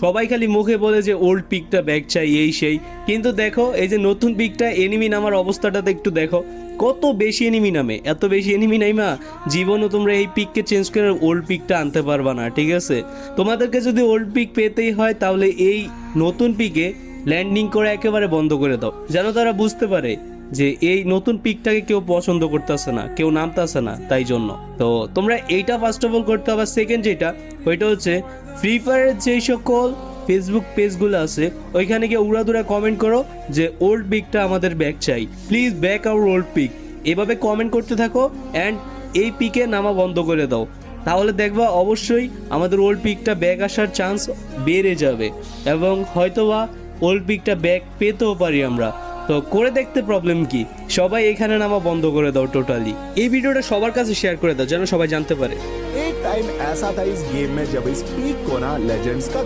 সবাই খালি মুখে বলে যে ওল্ড পিকটা ব্যাক চাই এই সেই, কিন্তু দেখো এই যে নতুন পিকটা এনিমি নামার অবস্থাটাতে একটু দেখো, কত বেশি এনিমি নামে। এত বেশি এনিমি নাইমা জীবনও তোমরা এই পিককে চেঞ্জ করে ওল্ড পিকটা আনতে পারবা না, ঠিক আছে? তোমাদেরকে যদি ওল্ড পিক পেতেই হয় তাহলে এই নতুন পিকে ল্যান্ডিং করে একেবারে বন্ধ করে দাও, যেন তারা বুঝতে পারে যে এই নতুন পিকটাকে কেউ পছন্দ করতেছে না, কেউ নামতেছে না। তাই জন্য তো তোমরা এইটা ফার্স্ট অফ অল করতে হবে। সেকেন্ড যেটা, ওইটা হচ্ছে ফ্রি ফায়ারের যেই সকল ফেসবুক পেজগুলো আছে ওইখানে গিয়ে উড়াদুরা কমেন্ট করো যে ওল্ড পিকটা আমাদের ব্যাক চাই, please back our old pic. এভাবে কমেন্ট করতে থাকো অ্যান্ড এই পিকে নামা বন্ধ করে দাও, তাহলে দেখবা অবশ্যই আমাদের ওল্ড পিকটা ব্যাক আসার চান্স বেড়ে যাবে এবং হয়তোবা ওল্ড পিকটা ব্যাক পেতেও পারি আমরা। তো করে দেখতে প্রবলেম কি, সবাই এখানে নামা বন্ধ করে দাও টোটালি। এই ভিডিওটা সবার কাছে শেয়ার করে দাও যেন সবাই জানতে পারে। एक टाइम ऐसा था इस गेम में जब इस पीक को ना लेजेंड्स का